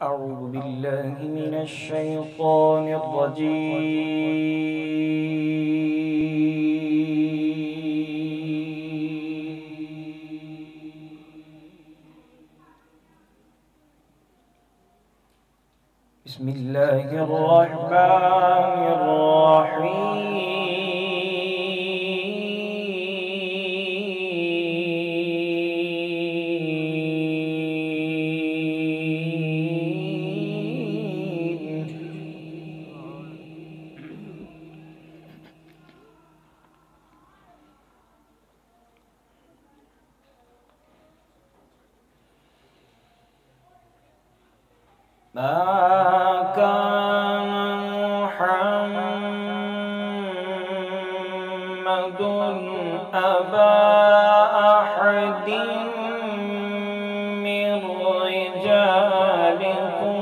أعوذ بالله من الشيطان الرجيم. بسم الله الرحمن الرحيم. ما كان محمد أبا أحد من رجالكم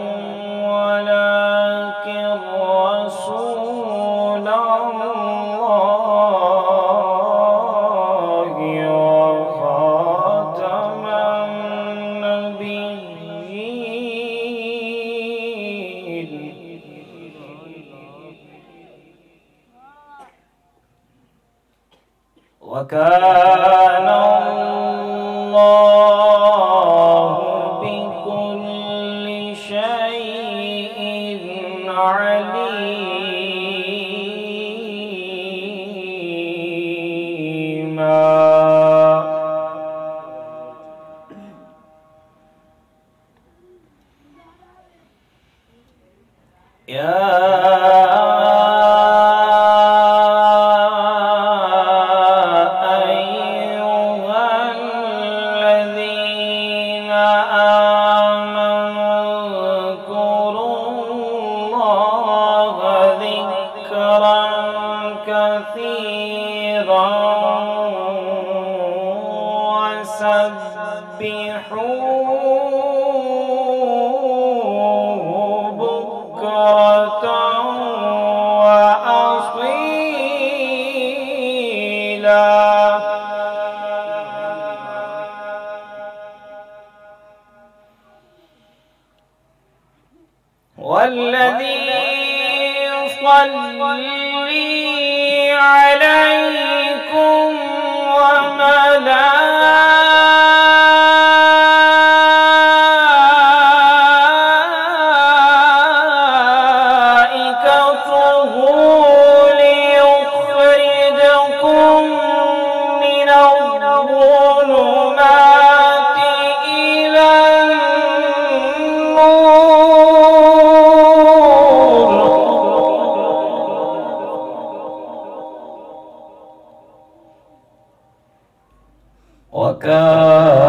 ولكن رسول الله وخاتم النبيين. وكان الله بكل شيء عليما. كثيرا وسبحوه بكرة وأصيلا. والذي يصلي عليكم وملائكته ليخرجكم من الظلمات إلى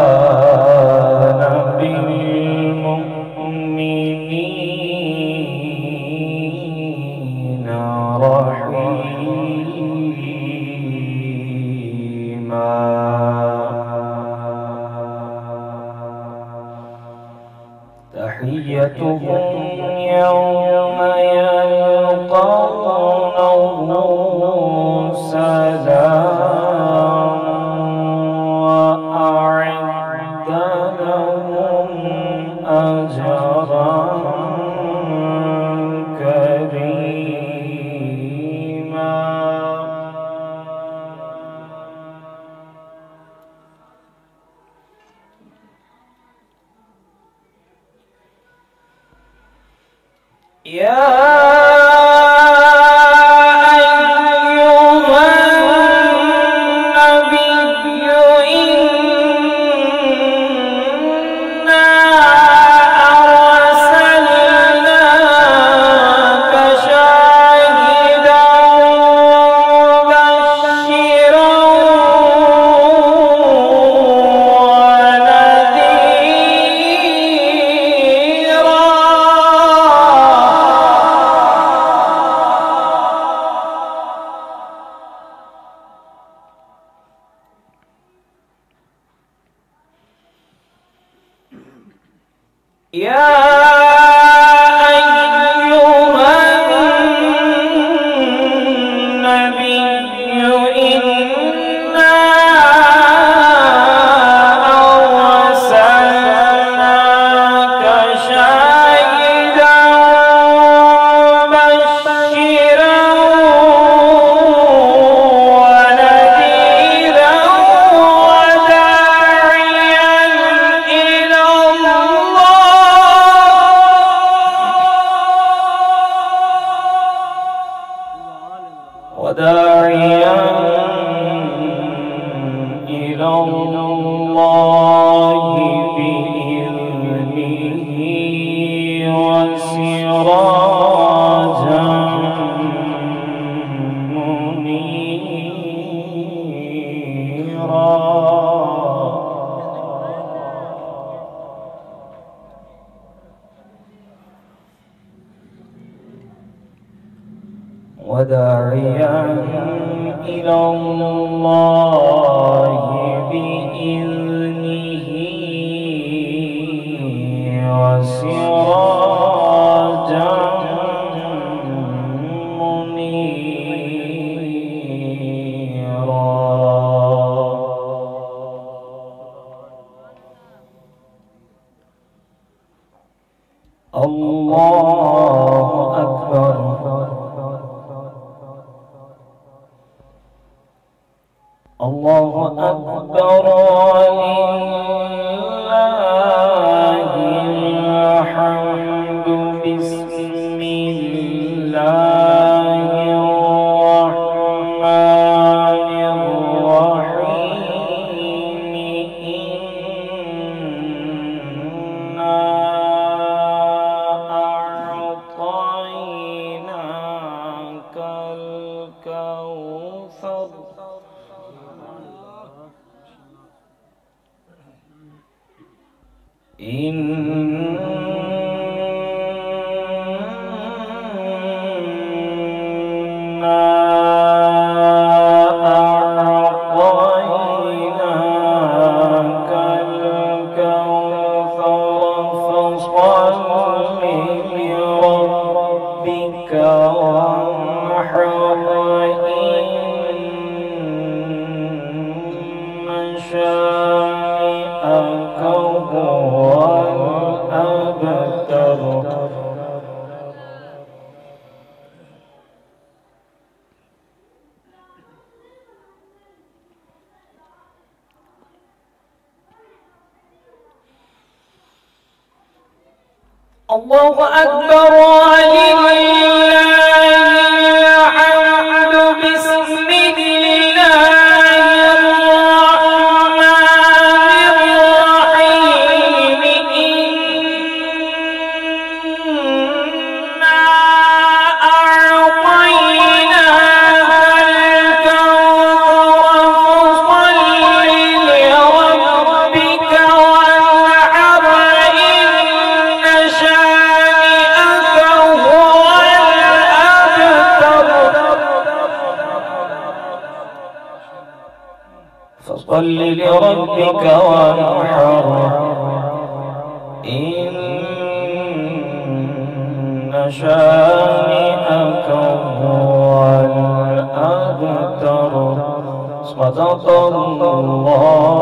وكان بالمؤمنين رحيما. تحيتهم يوم يلقونه سلام وأعد لهم أجرا كريما. يا وسراجا منيرا وداعيا إلى الله بإذنه وسراجا منيرا. الله أكبر. الله أكبر ولله الحمد. بسم الله الرحمن الرحيم. إنا أعطيناك الكوثر. إنا أعطيناك الكوثر فصل لربك وانحر. إن شانئك هو الأبتر. الله أكبر ولله الحمد. بسم الله الرحمن الرحيم. إنا أعطيناك الكوثر فصل لربك وانحر. إن شانئك هو الأبتر. فصل لربك وانحر. إن شانئك هو الأبتر. صدق الله.